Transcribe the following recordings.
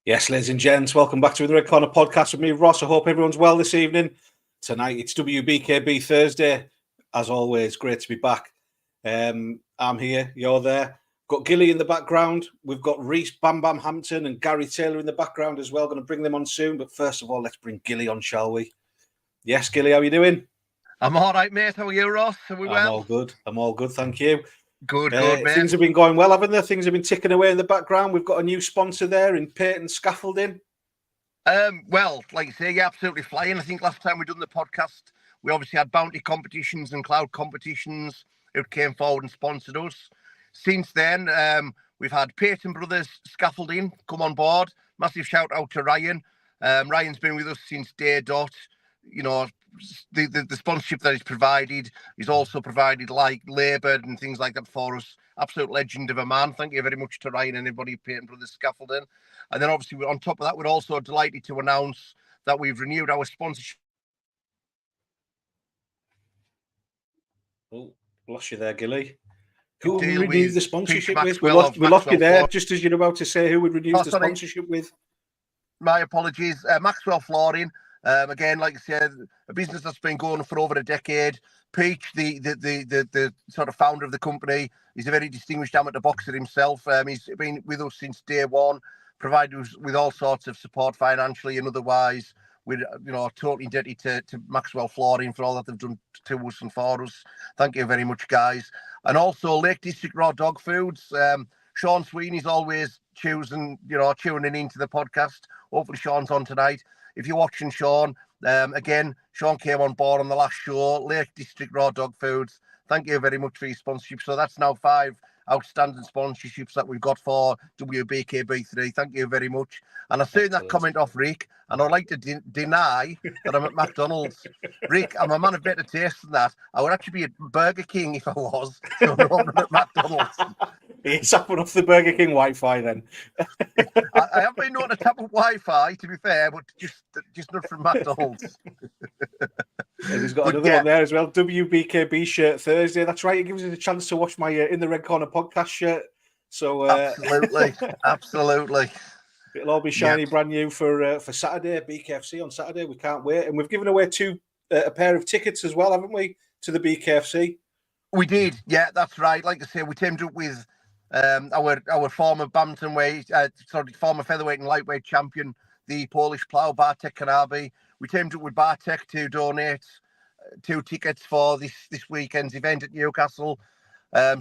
Yes, ladies and gents, welcome back to the Red Corner podcast with me, Ross. I hope everyone's well this evening. Tonight, it's WBKB Thursday. As always, great to be back. I'm here, you're there. Got Gilly in the background. We've got Rhys Bam Bam Hampton and Gary Taylor in the background as well. Going to bring them on soon. But first of all, let's bring Gilly on, shall we? Yes, Gilly, how are you doing? I'm all right, mate. How are you, Ross? Are we well? I'm all good, thank you. Good, mate. Things have been going well, haven't they? Things have been ticking away in the background. We've got a new sponsor there in Peyton Scaffolding. Well, like you say, you're absolutely flying. I think last time we done the podcast, we obviously had bounty competitions and cloud competitions who came forward and sponsored us. Since then, we've had Peyton Brothers Scaffolding come on board. Massive shout out to Ryan. Ryan's been with us since day dot. You know, the sponsorship that he's provided, he's also provided like labour and things like that for us. Absolute legend of a man. Thank you very much to Ryan and everybody at Peyton Brothers Scaffolding. And then obviously on top of that, we're also delighted to announce that we've renewed our sponsorship. Oh, lost you there, Gilly. Who we Deal renewed with the sponsorship Pete with? We Maxwell lost you there Flooring. just as you're about to say who we renewed the sorry. sponsorship with. My apologies. Maxwell Flooring. Again, like I said, a business that's been going for over a decade. Peach, the sort of founder of the company, he's a very distinguished amateur boxer himself. He's been with us since day one, provided us with all sorts of support financially and otherwise. We're totally indebted to Maxwell Flooring for all that they've done to us and for us. Thank you very much, guys. And also Lake District Raw Dog Foods. Sean Sweeney's always tuning into the podcast. Hopefully Sean's on tonight. If you're watching Sean, again, Sean came on board on the last show, Lake District Raw Dog Foods. Thank you very much for your sponsorship. So that's now 5 outstanding sponsorships that we've got for WBKB3. Thank you very much. And I've seen that comment off Rick, and I'd like to deny that I'm at McDonald's. Rick, I'm a man of better taste than that. I would actually be at Burger King if I was. So no, I'm at McDonald's. He's tapping off the Burger King Wi-Fi then. I have been known to tap up Wi-Fi, to be fair, but just not from McDonald's. And he's got another one there as well. WBKB shirt Thursday. That's right. It gives us a chance to watch my In the Red Corner podcast shirt. So absolutely. It'll all be shiny, brand new for Saturday, BKFC on Saturday. We can't wait. And we've given away a pair of tickets as well, haven't we, to the BKFC? We did. Yeah, that's right. Like I say, we teamed up with our former former featherweight and lightweight champion, the Polish plough Bartek Kanabi. We teamed up with Bartek to donate 2 tickets for this weekend's event at Newcastle.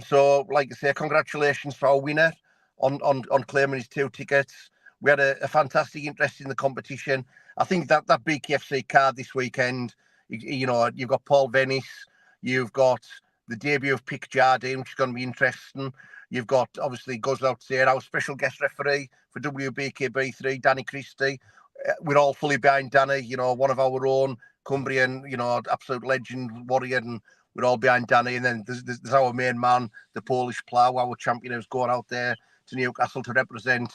So, like I say, congratulations for our winner on claiming his 2 tickets. We had a fantastic interest in the competition. I think that BKFC card this weekend, you've got Paul Venice, you've got the debut of Pick Jardine, which is going to be interesting. You've got, obviously, goes without saying, our special guest referee for WBKB3, Danny Christie. We're all fully behind Danny, one of our own, Cumbrian, absolute legend, warrior, and we're all behind Danny. And then there's our main man, the Polish plough, our champion who's going out there to Newcastle to represent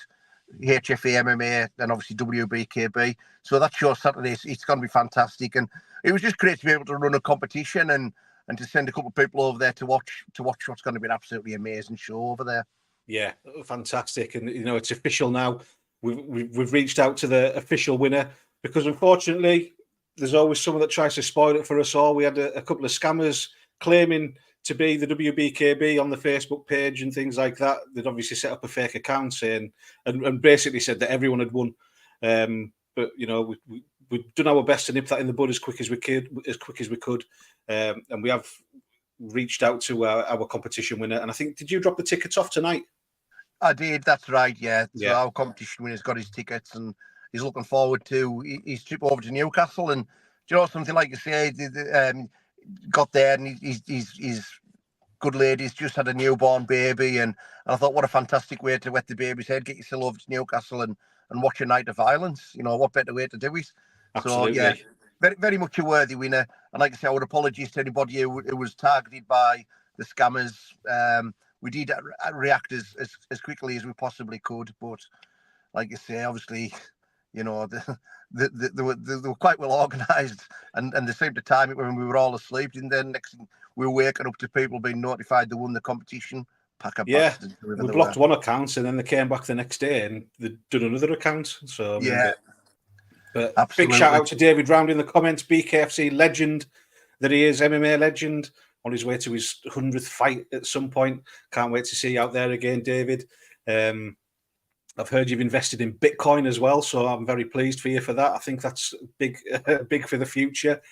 HFA MMA and obviously WBKB. So that show Saturday, it's going to be fantastic. And it was just great to be able to run a competition and to send a couple of people over there to watch what's going to be an absolutely amazing show over there. Yeah, fantastic. And, it's official now. We've reached out to the official winner because, unfortunately, there's always someone that tries to spoil it for us all. We had a couple of scammers claiming to be the WBKB on the Facebook page and things like that. They'd obviously set up a fake account saying and basically said that everyone had won. But we've done our best to nip that in the bud as quick as we could. And we have reached out to our competition winner. And I think, did you drop the tickets off tonight? I did. That's right. Yeah. So our competition winner's got his tickets and he's looking forward to his trip over to Newcastle. And something like you say, got there and he's good lady's just had a newborn baby, and I thought, what a fantastic way to wet the baby's head. Get yourself over to Newcastle and watch a night of violence. What better way to do it? Absolutely. So very, very much a worthy winner. And like I say, our apologies to anybody who was targeted by the scammers. We did react as quickly as we possibly could, but like I say, obviously, they were quite well organised, and they seemed to time it when we were all asleep. And then next thing, we were waking up to people being notified they won the competition pack of Yeah, bastards. we blocked one account and then they came back the next day and they'd done another account. So, but absolutely. Big shout out to David Round in the comments, BKFC legend that he is, MMA legend, on his way to his 100th fight at some point. Can't wait to see you out there again, David. I've heard you've invested in Bitcoin as well, so I'm very pleased for you for that. I think that's big, big for the future.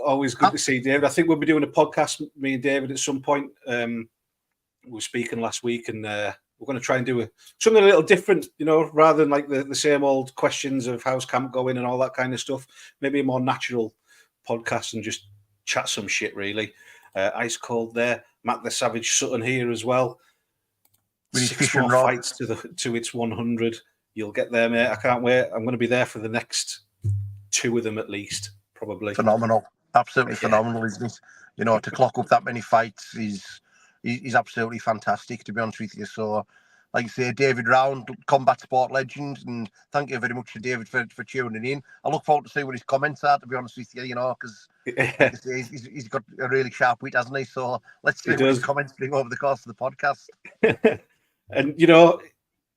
Always good to see David. I think we'll be doing a podcast, me and David, at some point. We were speaking last week, and we're going to try and do something a little different, rather than like the same old questions of how's camp going and all that kind of stuff. Maybe a more natural podcast and just chat some shit, really. Ice cold there. Matt the Savage Sutton here as well. 6 more fights to its 100. You'll get there, mate. I can't wait. I'm going to be there for the next 2 of them at least, probably. Phenomenal. Absolutely phenomenal, isn't it? To clock up that many fights is absolutely fantastic, to be honest with you. So, like you say, David Round, combat sport legend, and thank you very much to David for tuning in. I look forward to see what his comments are, to be honest with you, because like I say, he's got a really sharp wit, hasn't he? So let's see what his comments bring over the course of the podcast. And,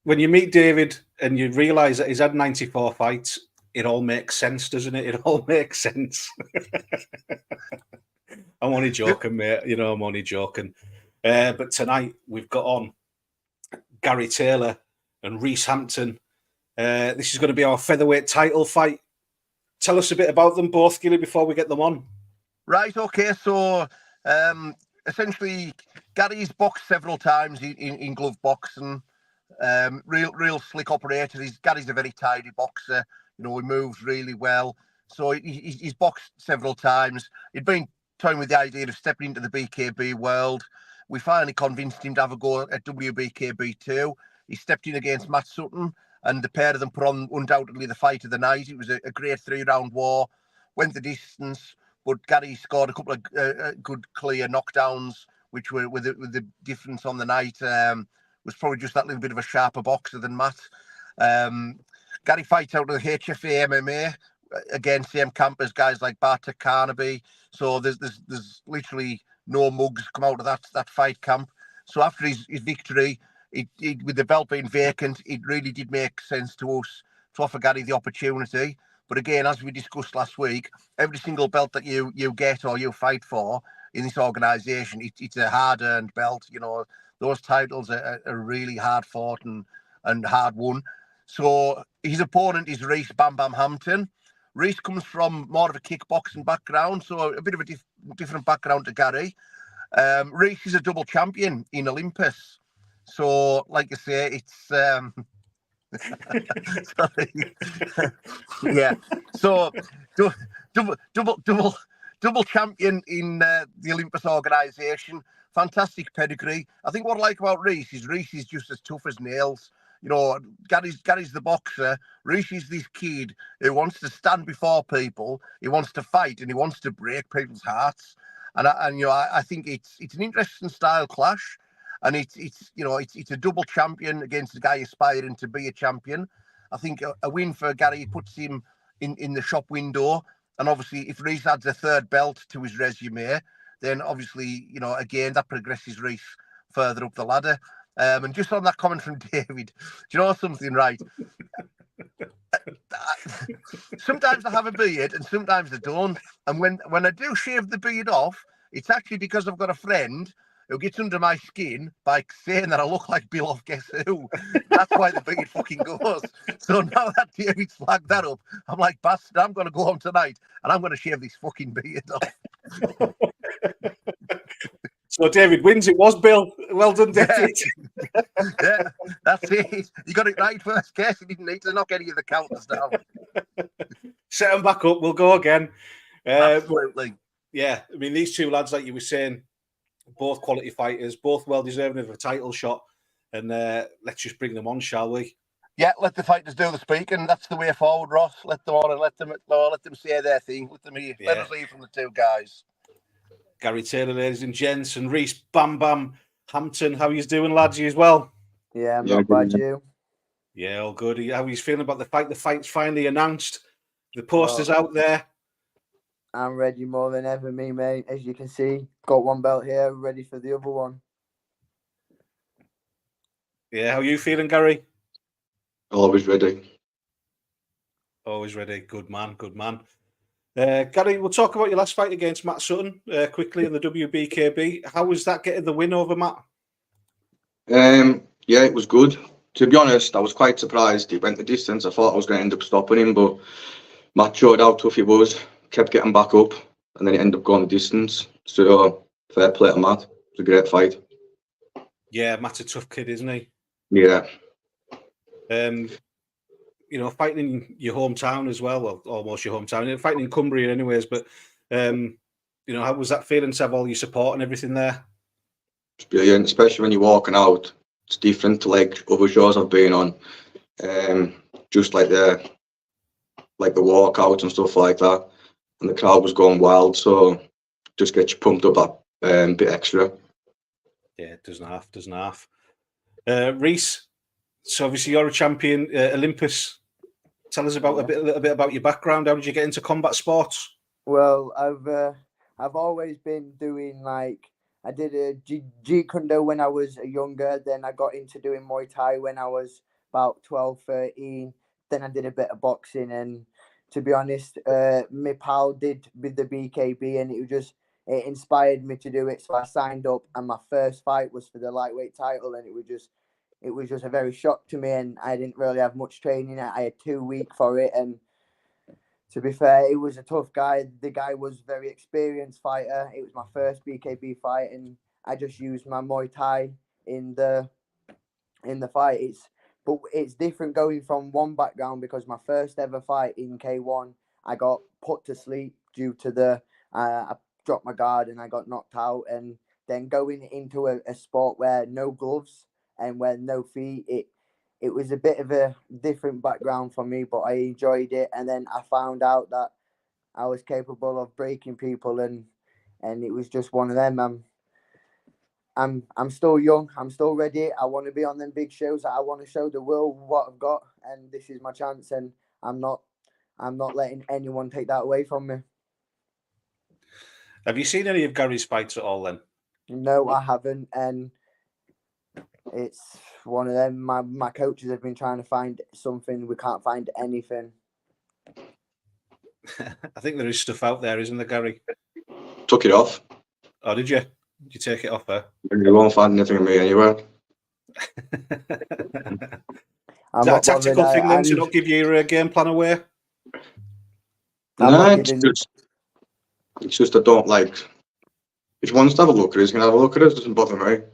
when you meet David and you realise that he's had 94 fights, it all makes sense, doesn't it? It all makes sense. I'm only joking, mate. I'm only joking. But tonight we've got on Gary Taylor and Rhys Hampton. This is going to be our featherweight title fight. Tell us a bit about them both, Gilly, before we get them on. Right, okay. So, essentially, Gary's boxed several times in glove boxing. Real slick operator. Gary's a very tidy boxer. He moves really well. So he's boxed several times. He'd been toying with the idea of stepping into the BKB world. We finally convinced him to have a go at WBKB 2. He stepped in against Matt Sutton, and the pair of them put on undoubtedly the fight of the night. It was a great 3-round war, went the distance, but Gary scored a couple of good, clear knockdowns, which were with the difference on the night. Was probably just that little bit of a sharper boxer than Matt. Gary fights out of the HFA MMA. Again, same camp as guys like Bartek Carnaby. So there's literally no mugs come out of that fight camp. So after his victory, with the belt being vacant, it really did make sense to us to offer Gary the opportunity. But again, as we discussed last week, every single belt that you get or you fight for in this organisation, it's a hard-earned belt. Those titles are really hard fought and hard won. So his opponent is Rhys Bam Bam Hampton. Rhys comes from more of a kickboxing background, so a bit of a different background to Gary. Rhys is a double champion in Olympus. So, like I say, it's sorry. Yeah. So double champion in the Olympus organisation. Fantastic pedigree. I think what I like about Rhys is just as tough as nails. Gary's the boxer. Rhys is this kid who wants to stand before people. He wants to fight and he wants to break people's hearts. And I think it's an interesting style clash. And it's a double champion against a guy aspiring to be a champion. I think a win for Gary puts him in the shop window. And obviously, if Rhys adds a third belt to his resume, then obviously, again, that progresses Rhys further up the ladder. And just on that comment from David, do you know something, right? Sometimes I have a beard and sometimes I don't. And when I do shave the beard off, it's actually because I've got a friend who gets under my skin by saying that I look like Bill off Guess Who. That's why the beard fucking goes. So now that David's flagged that up, I'm like, bastard, I'm going to go home tonight and I'm going to shave this fucking beard off. So David wins. It was Bill. Well done, David. Yeah, that's it. You got it right first guess. You didn't need to knock any of the counters down. Set them back up. We'll go again. Absolutely. Yeah, I mean, these two lads, like you were saying, both quality fighters, both well deserving of a title shot. And let's just bring them on, shall we? Yeah, let the fighters do the speaking. That's the way forward, Ross. Let them on and let them say their thing. Let them hear. Yeah. Let us hear from the two guys. Gary Taylor, ladies and gents, and Rhys Bam Bam Hampton. How are you doing, lads? You as well? Yeah, I'm not bad, you? Yeah, all good. How are you feeling about the fight? The fight's finally announced. The poster's out there. I'm ready more than ever, mate. As you can see, got one belt here, ready for the other one. Yeah, how are you feeling, Gary? Always ready. Always ready. Good man, good man. Gary, we'll talk about your last fight against Matt Sutton quickly in the WBKB. How was that getting the win over Matt? Yeah, it was good. To be honest, I was quite surprised. He went the distance. I thought I was going to end up stopping him, but Matt showed how tough he was, kept getting back up, and then he ended up going the distance. So, fair play to Matt. It was a great fight. Yeah, Matt's a tough kid, isn't he? Yeah. You know, fighting in your hometown as well, or almost your hometown, fighting in Cumbria anyways, but, you know, how was that feeling to have all your support and everything there? It's brilliant, especially when you're walking out. It's different to like other shows I've been on. Just like the walkouts and stuff like that. And the crowd was going wild, so just get you pumped up that bit extra. Yeah, it doesn't half. Rhys, so obviously you're a champion, Olympus. Tell us about a little bit about your background. How did you get into combat sports? Well, I've always been doing like I did a Jeet Kune Do when I was younger. Then I got into doing Muay Thai when I was about 12, 13. Then I did a bit of boxing, and to be honest, my pal did with the BKB, and it inspired me to do it. So I signed up, and my first fight was for the lightweight title, and it was just a very shock to me, and I didn't really have much training. I had 2 weeks for it, and to be fair, it was a tough guy. The guy was a very experienced fighter. It was my first BKB fight, and I just used my Muay Thai in the fight. It's different going from one background, because my first ever fight in K1, I got put to sleep due to I dropped my guard and I got knocked out. And then going into a sport where no gloves and where no feet, it was a bit of a different background for me, but I enjoyed it. And then I found out that I was capable of breaking people, and it was just one of them. I'm still young. I'm still ready. I want to be on them big shows. I want to show the world what I've got, and this is my chance. And I'm not letting anyone take that away from me. Have you seen any of Gary's fights at all then? No, I haven't, and it's one of them. My coaches have been trying to find something. We can't find anything. I think there is stuff out there, isn't there, Gary? Took it off. Oh, did you? Did you take it off there? You won't find anything of me anywhere. Is that a tactical thing then, to not give your game plan away? No, it's just I don't like. If he wants to have a look at it, he's going to have a look at it. It doesn't bother me.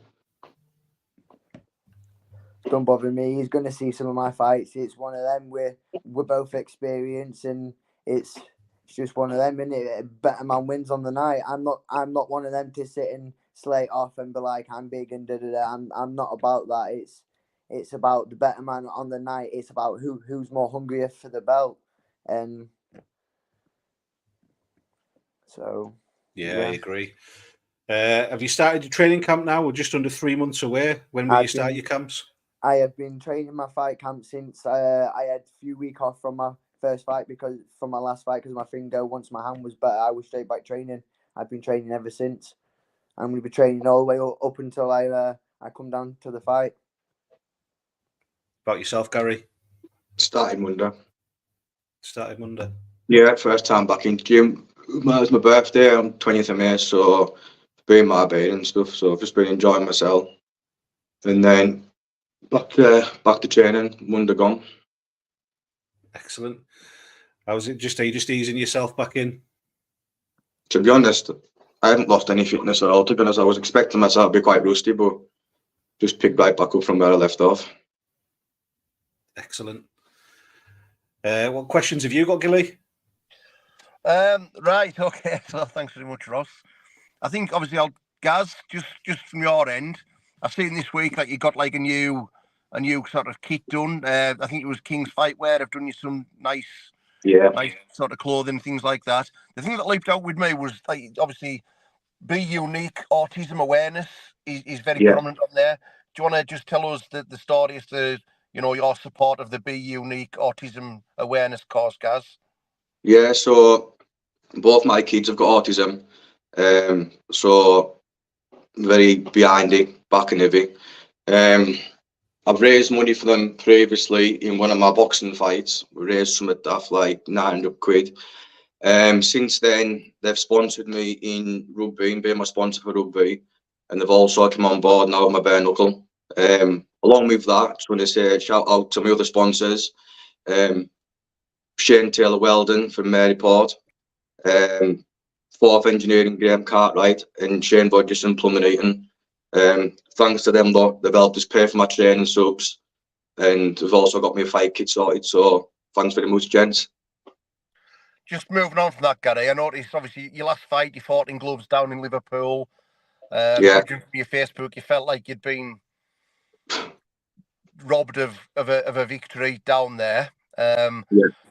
Don't bother me. He's going to see some of my fights. It's one of them. We're both experienced, and it's just one of them. And a better man wins on the night. I'm not one of them to sit and slate off and be like, I'm big and da da da. I'm not about that. It's about the better man on the night. It's about who's more hungrier for the belt, and so yeah. I agree. Have you started your training camp now? We're just under 3 months away. When will you start your camps? I have been training my fight camp since I had a few weeks off from my first fight, from my last fight, because my finger, once my hand was better, I was straight back training. I've been training ever since. I'm going to be training all the way up until I come down to the fight. About yourself, Gary? Started Monday. Yeah, first time back in gym. It was my birthday on 20th of May, so been my bed and stuff. So I've just been enjoying myself, and then back to training. Monday gone. Excellent. How's it? Are you just easing yourself back in? To be honest, I haven't lost any fitness at all. To be honest, I was expecting myself to be quite rusty, but just picked right back up from where I left off. Excellent. What questions have you got, Gilly? Right, okay. So thanks very much, Ross. I think obviously Gaz, just from your end, I've seen this week that you got like a new sort of kit done. I think it was King's Fightwear. I've done you some nice sort of clothing, things like that. The thing that leaped out with me was like obviously Be Unique autism awareness is very prominent on there. Do you want to just tell us the story as to your support of the Be Unique autism awareness cause, Gaz? Yeah, so Both my kids have got autism, so very behind it, backing of it. I've raised money for them previously in one of my boxing fights. We raised some of that, like 900 quid. Since then, they've sponsored me in rugby and been my sponsor for rugby, and they've also come on board now with my bare knuckle. Along with that, I just want to say shout out to my other sponsors, Shane Taylor Weldon from Maryport, Fourth Engineering Graham Cartwright, and Shane Bodgerson Plumbing Eaton. Thanks to them, though, they've helped us pay for my training subs, and they've also got me a fight kit sorted. So thanks very much, gents. Just moving on from that, Gary, I noticed obviously your last fight you fought in gloves down in Liverpool. Yeah. Judging from your Facebook, you felt like you'd been robbed of a victory down there.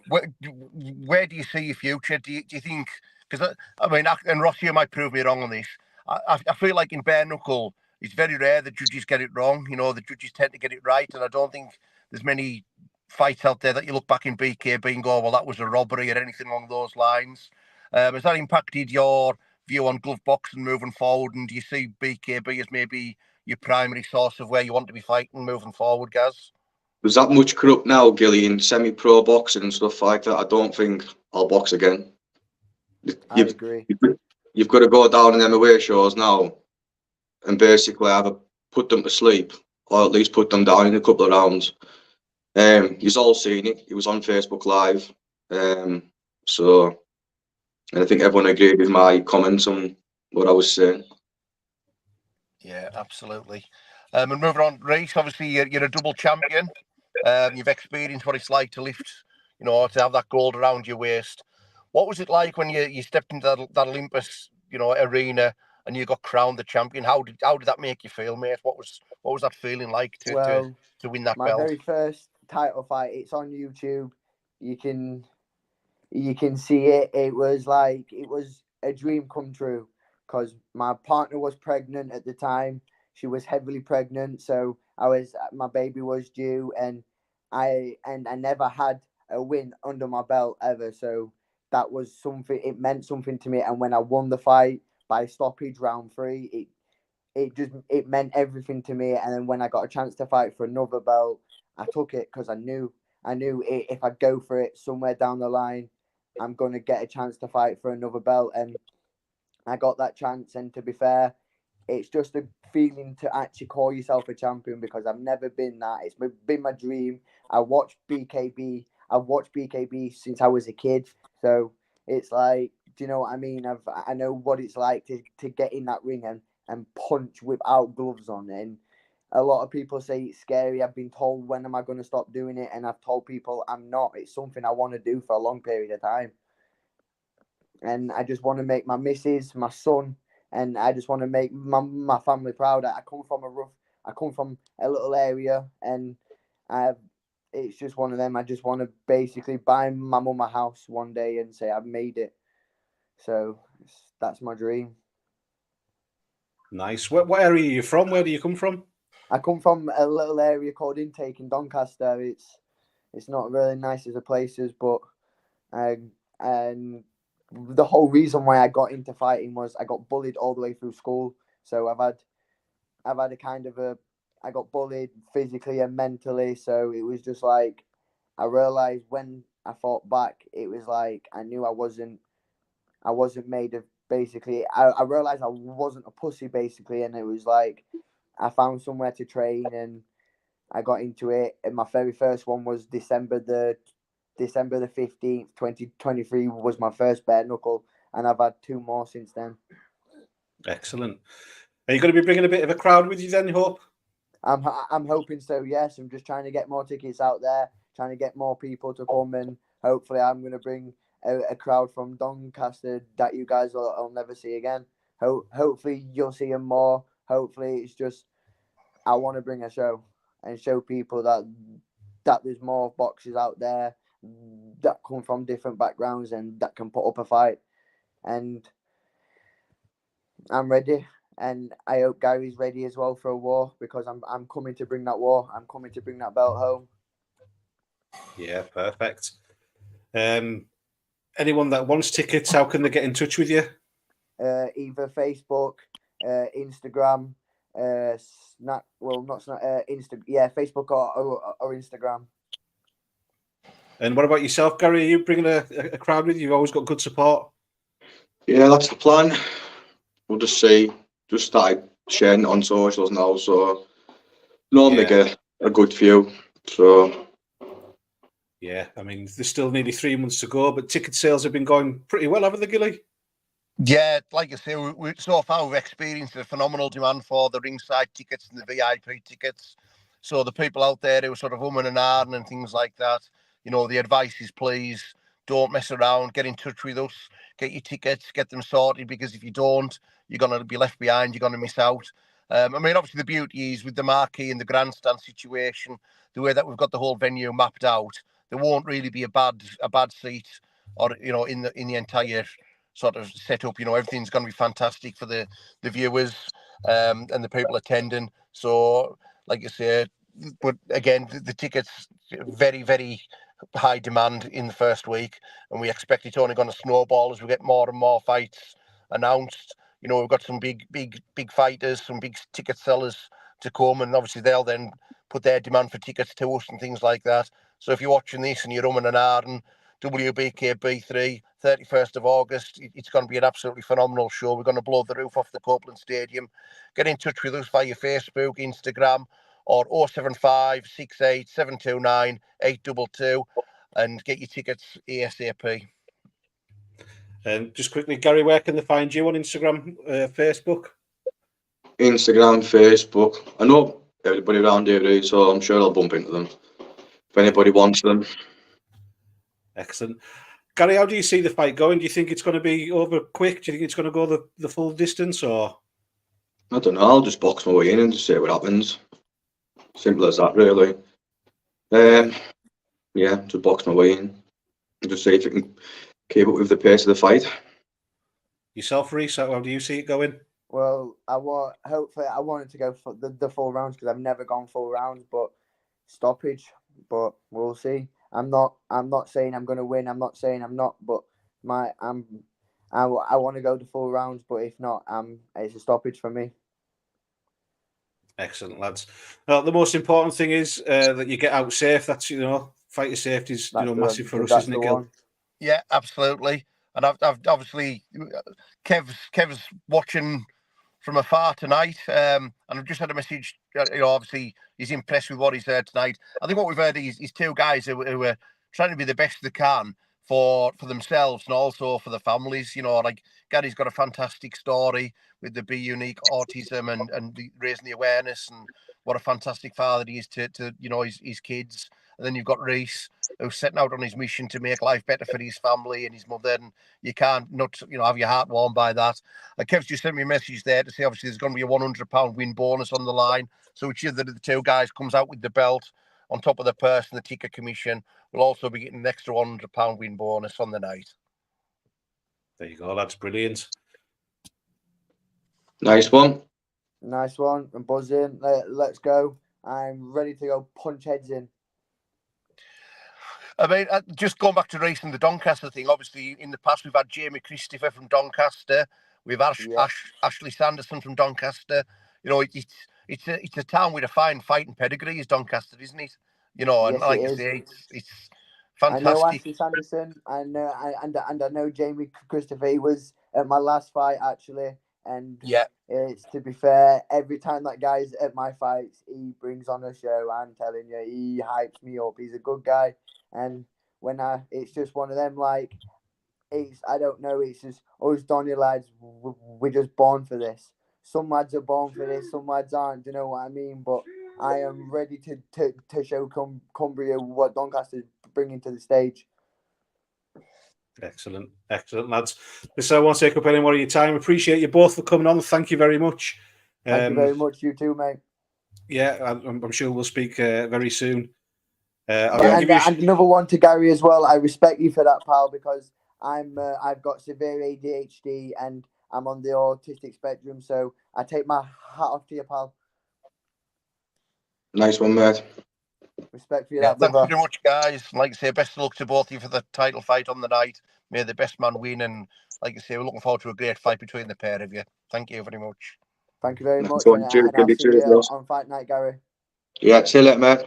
Where do you see your future? Do you think? Because I mean, and Ross, you might prove me wrong on this. I feel like in bare knuckle, it's very rare that judges get it wrong. You know, the judges tend to get it right, and I don't think there's many fights out there that you look back in BKB and go, well, that was a robbery or anything along those lines. Has that impacted your view on glove boxing moving forward? And do you see BKB as maybe your primary source of where you want to be fighting moving forward, Gaz? There's that much corrupt now, Gilly, in semi-pro boxing and stuff like that. I don't think I'll box again. I agree. You've got to go down in MMA shows now and basically either put them to sleep or at least put them down in a couple of rounds. You've all seen it. It was on Facebook Live. So, and I think everyone agreed with my comments on what I was saying. Yeah, absolutely. And moving on, Rhys, obviously you're a double champion. You've experienced what it's like to lift, you know, to have that gold around your waist. What was it like when you stepped into that Olympus, you know, arena and you got crowned the champion? How did that make you feel, mate? What was that feeling like to win that my belt? very first title fight, it's on YouTube. You can see it. It was a dream come true because my partner was pregnant at the time. She was heavily pregnant, so my baby was due, and I never had a win under my belt ever. So that was something. It meant something to me. And when I won the fight by stoppage round 3, it meant everything to me. And then when I got a chance to fight for another belt, I took it because I knew if I go for it somewhere down the line, I'm going to get a chance to fight for another belt. And I got that chance. And to be fair, it's just a feeling to actually call yourself a champion because I've never been that. It's been my dream. I've watched BKB since I was a kid. So it's like, do you know what I mean? I know what it's like to get in that ring and punch without gloves on. And a lot of people say it's scary. I've been told, when am I going to stop doing it? And I've told people I'm not. It's something I want to do for a long period of time. And I just want to make my missus, my son, and I just want to make my family proud. I come from a little area, and it's just one of them. I just want to basically buy my mum a house one day and say I've made it. So that's my dream. Nice. What area are you from? Where do you come from? I come from a little area called Intake in Doncaster. It's not really nice as a places, but and the whole reason why I got into fighting was I got bullied all the way through school. So I've had I got bullied physically and mentally. So it was just like, I realized when I fought back, it was like I knew I wasn't made of, basically. I realized I wasn't a pussy, basically, and it was like I found somewhere to train and I got into it. And my very first one was December the 15th, 2023 was my first bare knuckle, and I've had 2 more since then. Excellent. Are you going to be bringing a bit of a crowd with you then, Hope? I'm hoping so, yes. I'm just trying to get more tickets out there, trying to get more people to come, and hopefully I'm going to bring a crowd from Doncaster that you guys will never see again. Hopefully you'll see them more. Hopefully it's just, I want to bring a show and show people that there's more boxers out there that come from different backgrounds and that can put up a fight. And I'm ready, and I hope Gary's ready as well for a war, because I'm coming to bring that war. I'm coming to bring that belt home. Yeah, perfect. anyone that wants tickets, how can they get in touch with you? Either Facebook, Instagram, Facebook or Instagram. And what about yourself, Gary? Are you bringing a crowd with you? You've always got good support. Yeah, that's the plan. We'll just see. Just started sharing it on socials now, so normally get a good few. So yeah, I mean, there's still nearly 3 months to go, but ticket sales have been going pretty well, haven't they, Gilly? Yeah, like I say, so far we've experienced a phenomenal demand for the ringside tickets and the VIP tickets. So the people out there who are sort of umming and ahhing and things like that, the advice is please don't mess around. Get in touch with us. Get your tickets. Get them sorted, because if you don't, you're going to be left behind. You're going to miss out. I mean, obviously the beauty is with the marquee and the grandstand situation, the way that we've got the whole venue mapped out, there won't really be a bad seat, or in the entire sort of setup. Everything's going to be fantastic for the viewers and the people attending. So, like I say, but again, the tickets very, very high demand in the first week, and we expect it's only going to snowball as we get more and more fights announced. We've got some big fighters, some big ticket sellers to come, and obviously they'll then put their demand for tickets to us and things like that. So if you're watching this and you're umming and ahhing, WBKB 31st of August, it's going to be an absolutely phenomenal show. We're going to blow the roof off the Copeland Stadium. Get in touch with us via Facebook, Instagram, or 075 68 729 822 and get your tickets ASAP. And just quickly, Gary, where can they find you on Instagram, Facebook? Instagram, Facebook. I know everybody around here, so I'm sure I'll bump into them if anybody wants them. Excellent. Gary, how do you see the fight going? Do you think it's going to be over quick? Do you think it's going to go the full distance, or? I don't know. I'll just box my way in and just see what happens. Simple as that, really. Yeah, just box my way in and just see if it can keep up with the pace of the fight. Yourself, Rhys, how do you see it going? Well, hopefully I wanted to go for the full rounds, because I've never gone full rounds, but stoppage. But we'll see. I'm not saying I'm going to win. I'm not saying I'm not, but I want to go to full rounds. But if not, it's a stoppage for me. Excellent, lads. Well, the most important thing is that you get out safe. That's fighter safety is massive for us, isn't it, Gil? Yeah, absolutely. And I've obviously Kev's watching from afar tonight, and I've just had a message. Obviously he's impressed with what he's heard tonight. I think what we've heard is two guys who are trying to be the best they can for themselves and also for the families. Like Gary's got a fantastic story with the Be Unique autism and raising the awareness, and what a fantastic father he is to his kids. And then you've got Rhys, who's setting out on his mission to make life better for his family and his mother, and you can't not have your heart warmed by that. Kev's just sent me a message there to say obviously there's going to be a £100 win bonus on the line, so whichever the two guys comes out with the belt on top of the purse and the ticket commission will also be getting an extra £100 win bonus on the night. There you go, that's brilliant. Nice one. I'm buzzing. Let's go. I'm ready to go punch heads in. I mean, just going back to Rhys and the Doncaster thing, obviously in the past we've had Jamie Christopher from Doncaster, we've Ashley Sanderson from Doncaster. It's a town with a fine fighting pedigree, is Doncaster, isn't it? And yes, like I say, it's fantastic. I know Ashley Sanderson, I know Jamie Christopher. He was at my last fight actually, and it's, to be fair, every time that guy's at my fights, he brings on a show. I'm telling you, he hypes me up. He's a good guy. And it's just one of them, like, I don't know, it's just us Donny lads, we're just born for this. Some lads are born for this, some lads aren't, do you know what I mean? But I am ready to show Cumbria what Doncaster's bringing to the stage. Excellent, lads. Listen, I won't take up any more of your time. Appreciate you both for coming on. Thank you very much. Thank you very much. You too, mate. Yeah, I'm sure we'll speak very soon. And another one to Gary as well. I respect you for that, pal, because I've got severe ADHD and I'm on the autistic spectrum, so I take my hat off to you, pal. Nice one, mate. Respect for you, Yeah, that, thanks brother. very much, guys. Like I say, best of luck to both of you for the title fight on the night. May the best man win. And like I say, we're looking forward to a great fight between the pair of you. Thank you very much. Thank you very much. So, And cheers, I'll see cheers, you Ross. on fight night, Gary. Yeah, see you later, mate.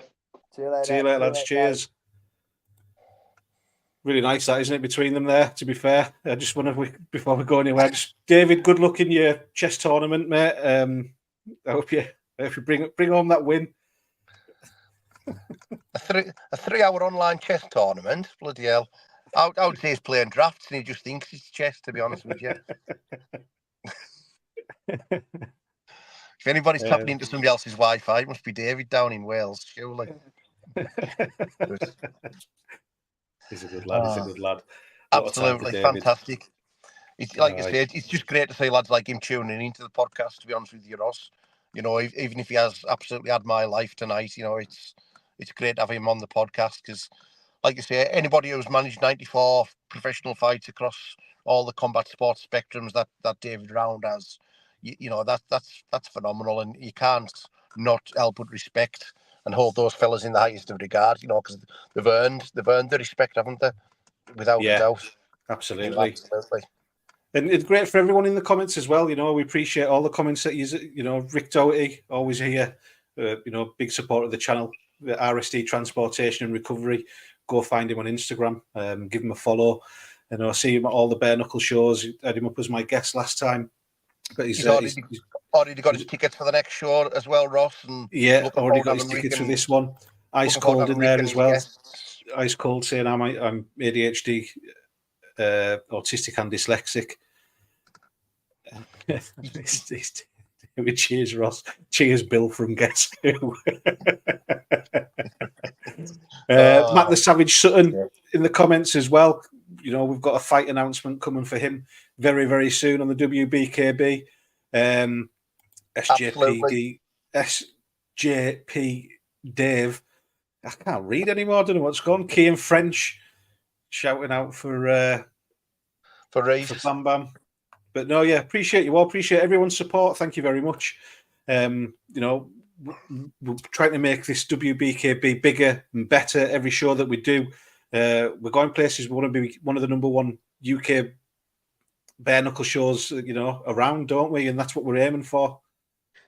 See you later. See you later, lads. Cheers. Really nice, that, isn't it, between them there, to be fair. I just wonder, before we go anywhere, David, good luck in your chess tournament, mate. I hope you bring home that win. A 3 hour online chess tournament? Bloody hell. I would say he's playing drafts and he just thinks it's chess, to be honest with you. If anybody's tapping into somebody else's Wi-Fi, it must be David down in Wales, surely. He's a good lad. He's a good lad. Absolutely fantastic. It's like I said, it's just great to see lads like him tuning into the podcast, to be honest with you, Ross. You know, even if he has absolutely had my life tonight, you know, it's great to have him on the podcast because, like I say, anybody who's managed 94 professional fights across all the combat sports spectrums that David Round has, you know, that's phenomenal, and you can't not help but respect and hold those fellas in the highest of regard, you know, because they've earned the respect, haven't they? Without a doubt. Absolutely. You know, absolutely. And it's great for everyone in the comments as well. You know, we appreciate all the comments that you know, Rick Doherty, always here, you know, big support of the channel, the RSD Transportation and Recovery. Go find him on Instagram, give him a follow. And I see him at all the bare knuckle shows. I had him up as my guest last time. But he's already got his tickets for the next show as well, Ross. And already got his tickets for this one. Ice cold in there as well. Ice cold saying I'm ADHD, autistic and dyslexic. Cheers, Ross. Cheers, Bill from Guess Who. Matt the Savage Sutton in the comments as well. You know, we've got a fight announcement coming for him very, very soon on the WBKB. SJP Dave. I can't read anymore. I don't know what's gone. Key in French shouting out for Rhys. For Bam Bam. But no, yeah, appreciate you all. Appreciate everyone's support. Thank you very much. You know, we're trying to make this WBKB bigger and better every show that we do. We're going places. We want to be one of the #1 UK bare knuckle shows, you know, around, don't we? And that's what we're aiming for.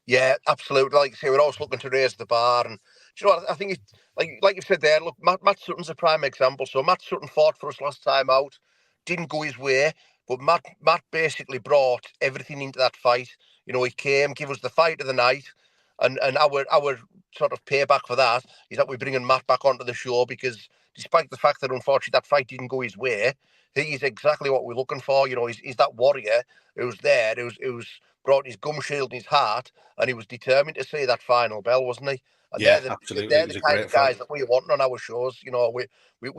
Yeah, absolutely. Like I say, we're always looking to raise the bar. And do you know what? I think it's like you said there. Look, Matt Sutton's a prime example. So Matt Sutton fought for us last time out, didn't go his way, but Matt basically brought everything into that fight. You know, he came, give us the fight of the night, and our sort of payback for that is that we're bringing Matt back onto the show because despite the fact that unfortunately that fight didn't go his way, he is exactly what we're looking for. You know, he's that warrior who's there, who's brought his gum shield in his heart, and he was determined to see that final bell, wasn't he? And absolutely. They're the kind of guys that we want on our shows. You know, we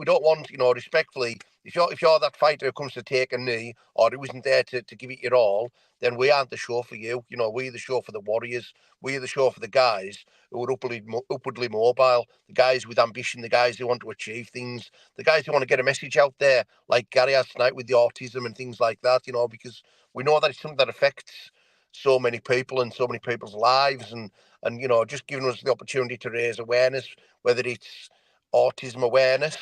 don't want, you know, respectfully, if you're that fighter who comes to take a knee or who isn't there to give it your all, then we aren't the show for you. You know, we're the show for the warriors. We're the show for the guys who are upwardly mobile, the guys with ambition, the guys who want to achieve things, the guys who want to get a message out there, like Gary has tonight with the autism and things like that, you know, because we know that it's something that affects so many people and so many people's lives, and you know, just giving us the opportunity to raise awareness, whether it's autism awareness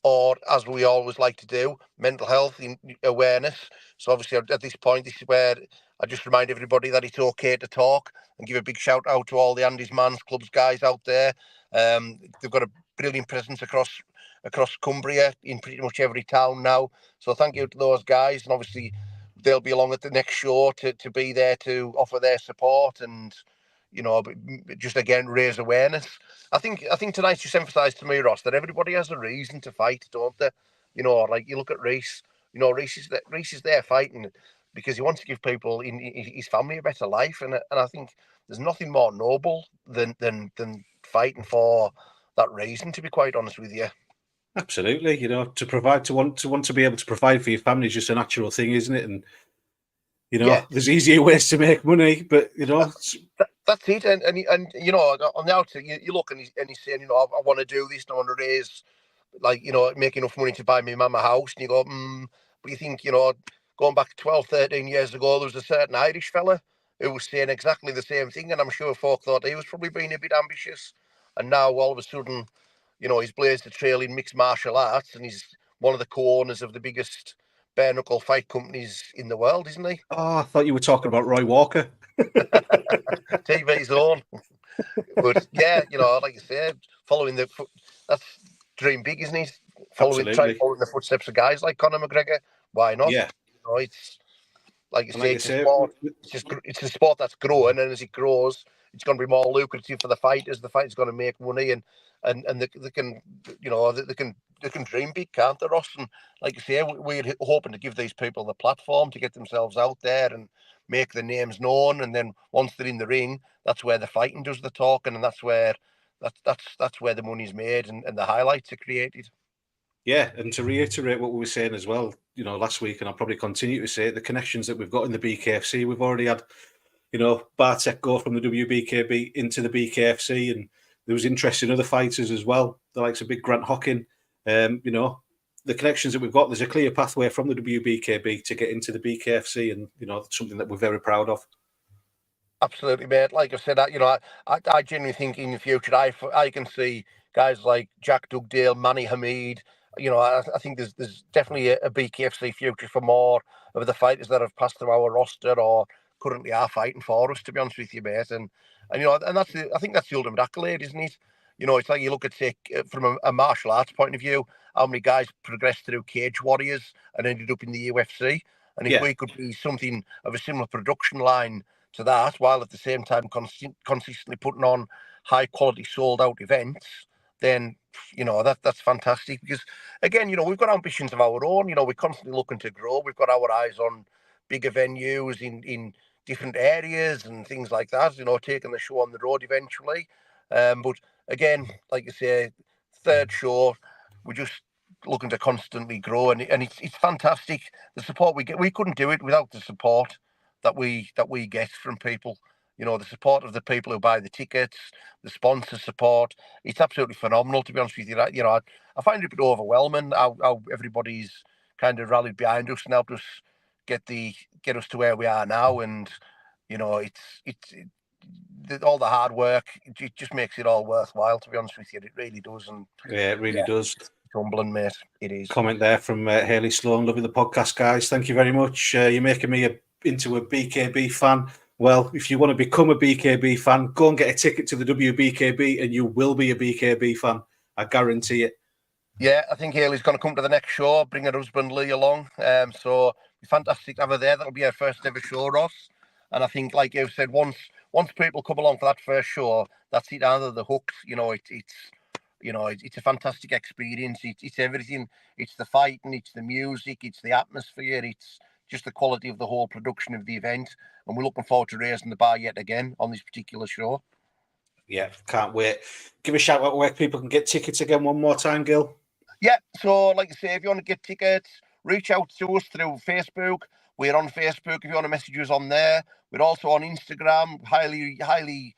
or, as we always like to do, mental health awareness. So obviously at this point, this is where I just remind everybody that it's okay to talk, and give a big shout out to all the Andy's Mans Clubs guys out there. They've got a brilliant presence across Cumbria in pretty much every town now. So thank you to those guys, and obviously they'll be along at the next show to be there to offer their support and, you know, just again raise awareness. I think tonight's just emphasised to me, Ross, that everybody has a reason to fight, don't they? You know, like you look at Rhys. You know, Rhys is there fighting because he wants to give people in his family a better life, and I think there's nothing more noble than fighting for that reason. To be quite honest with you. Absolutely, you know, to want to be able to provide for your family is just a natural thing, isn't it? And you know, there's easier ways to make money, but you know, that's it. And you know, on the outside, you look and he's saying, you know, I want to do this, I want to raise, like, you know, make enough money to buy me mum a house. And you go, but you think, you know, going back 12, 13 years ago, there was a certain Irish fella who was saying exactly the same thing, and I'm sure folk thought he was probably being a bit ambitious. And now all of a sudden, you know, he's blazed a trail in mixed martial arts, and he's one of the co-owners of the biggest bare knuckle fight companies in the world, isn't he? Oh, I thought you were talking about Roy Walker. TV's own. But yeah, you know, like you said, following that's dream big, isn't it? Following the footsteps of guys like Conor McGregor. Why not? Yeah. You know, it's like you say, Like it's a sport. It's a sport that's growing, and as it grows, it's going to be more lucrative for the fighters. The fighters going to make money, and they can, you know, they can dream big, can't they, Ross? And like you say, we're hoping to give these people the platform to get themselves out there and make their names known. And then once they're in the ring, that's where the fighting does the talking, and that's where the money's made and the highlights are created. Yeah, and to reiterate what we were saying as well, you know, last week, and I'll probably continue to say it, the connections that we've got in the BKFC, we've already had, you know, Bartek go from the WBKB into the BKFC, and there was interest in other fighters as well, the likes of Big Grant Hockin. You know, the connections that we've got, there's a clear pathway from the WBKB to get into the BKFC, and, you know, it's something that we're very proud of. Absolutely, mate. Like I said, you know, I genuinely think in the future, I can see guys like Jack Dugdale, Manny Hamid. You know, I think there's definitely a BKFC future for more of the fighters that have passed through our roster or currently are fighting for us, to be honest with you, mate. And you know, and I think that's the ultimate accolade, isn't it? You know, it's like you look at, say, from a martial arts point of view, how many guys progressed through Cage Warriors and ended up in the UFC. And if we could be something of a similar production line to that, while at the same time consistently putting on high quality sold out events, then, you know, that's fantastic. Because again, you know, we've got ambitions of our own. You know, we're constantly looking to grow. We've got our eyes on bigger venues in different areas and things like that, you know, taking the show on the road eventually. But again, like you say, third show, we're just looking to constantly grow, and it's fantastic. The support we get, we couldn't do it without the support that we get from people. You know, the support of the people who buy the tickets, the sponsor support. It's absolutely phenomenal, to be honest with you. You know, I find it a bit overwhelming how everybody's kind of rallied behind us and helped us get us to where we are now. And you know, it's all the hard work. It just makes it all worthwhile, to be honest with you. It really does. And yeah, it really does. It's humbling, mate. It is. Comment there from Hayley Sloan. Loving the podcast, guys. Thank you very much. You're making me into a BKB fan. Well, if you want to become a BKB fan, go and get a ticket to the WBKB and you will be a BKB fan. I guarantee it. Yeah, I think Hayley's going to come to the next show, bring her husband Lee along. So it's fantastic to have her there. That'll be her first ever show, Ross. And I think, like you said, once people come along for that first show, that's it, under the hooks. You know, it's a fantastic experience. It's everything. It's the fighting, it's the music, it's the atmosphere, it's just the quality of the whole production of the event. And we're looking forward to raising the bar yet again on this particular show. Yeah, can't wait. Give a shout out where people can get tickets again one more time, Gil. Yeah, so like I say, if you want to get tickets, reach out to us through Facebook. We're on Facebook if you want to message us on there. We're also on Instagram, highly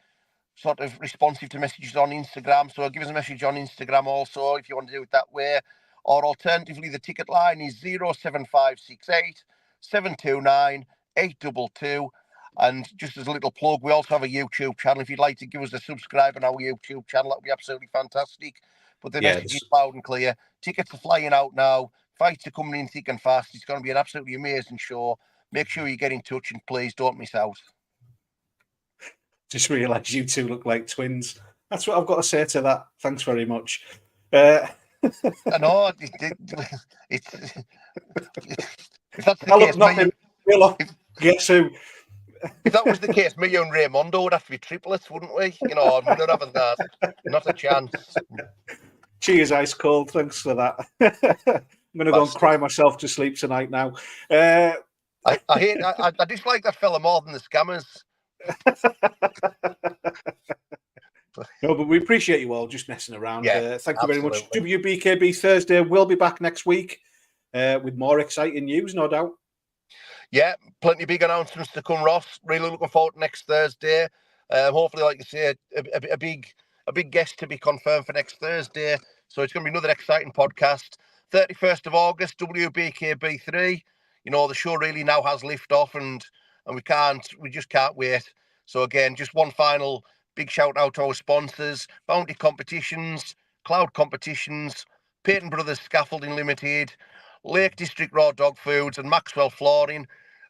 sort of responsive to messages on Instagram. So give us a message on Instagram also if you want to do it that way. Or alternatively, the ticket line is 07568 729 822. And just as a little plug, we also have a YouTube channel. If you'd like to give us a subscribe on our YouTube channel, that would be absolutely fantastic. But the message is loud and clear. Tickets are flying out now. Fights are coming in thick and fast. It's going to be an absolutely amazing show. Make sure you get in touch and please don't miss out. Just realised you two look like twins. That's what I've got to say to that. Thanks very much. I know. If that's the case, guess who? If that was the case, me and Raymondo would have to be triplets, wouldn't we? You know, we're not having that. Not a chance. Cheers, ice cold. Thanks for that. I'm going to go and cry myself to sleep tonight now. I dislike that fella more than the scammers. No, but we appreciate you all just messing around. Yeah, thank you very much. WBKB Thursday will be back next week with more exciting news, no doubt. Yeah, plenty of big announcements to come, Ross. Really looking forward to next Thursday. Hopefully, like you say, a big guest to be confirmed for next Thursday. So it's going to be another exciting podcast. 31st of August, WBKB 3. You know, the show really now has lift off, and we just can't wait. So again, just one final big shout out to our sponsors: Bounty Competitions, Cloud Competitions, Peyton Brothers Scaffolding Limited, Lake District Raw Dog Foods, and Maxwell Flooring.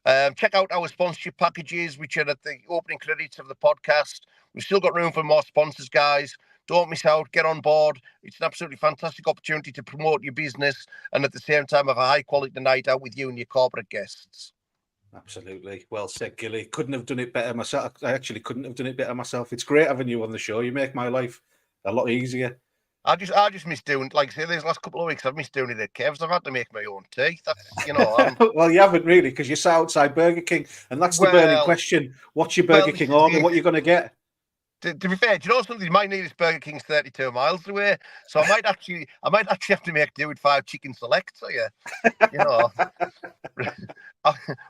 Check out our sponsorship packages, which are at the opening credits of the podcast. We've still got room for more sponsors, guys. Don't miss out. Get on board. It's an absolutely fantastic opportunity to promote your business and at the same time have a high-quality night out with you and your corporate guests. Absolutely. Well said, Gilly. Couldn't have done it better myself. I actually couldn't have done it better myself. It's great having you on the show. You make my life a lot easier. I just miss doing, like I say, these last couple of weeks, I've missed doing it at Kev's. I've had to make my own tea. That's, you know. Well, you haven't really, because you're sat outside Burger King, and that's the burning question. What's your Burger King order? What are you going to get? To be fair, do you know something? My nearest Burger King's 32 miles away, so I might actually have to make do with 5 chicken selects. So yeah, you know,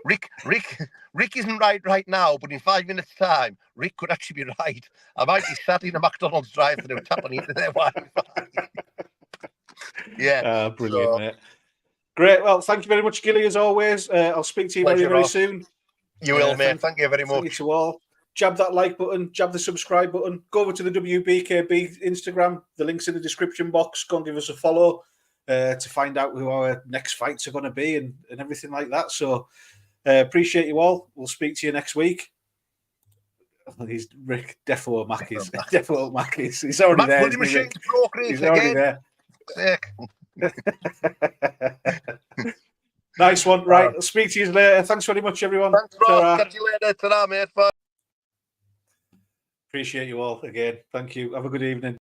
Rick isn't right now, but in 5 minutes' time, Rick could actually be right. I might be sat in a McDonald's drive-thru tapping into their Wi-Fi. Yeah, brilliant, mate. Great. Well, thank you very much, Gilly, as always. I'll speak to you very soon. You will, mate. Thank you very much. Thank you to all. Jab that like button, jab the subscribe button, go over to the WBKB Instagram. The link's in the description box. Go and give us a follow to find out who our next fights are going to be and everything like that. So appreciate you all. We'll speak to you next week. He's Rick Defo Mackies. Defo Mackies. He's already there. He's already there. Nice one. Right. I'll speak to you later. Thanks very much, everyone. Thanks, bro. Catch you later. Ta-ra, mate. Bye. Appreciate you all again. Thank you. Have a good evening.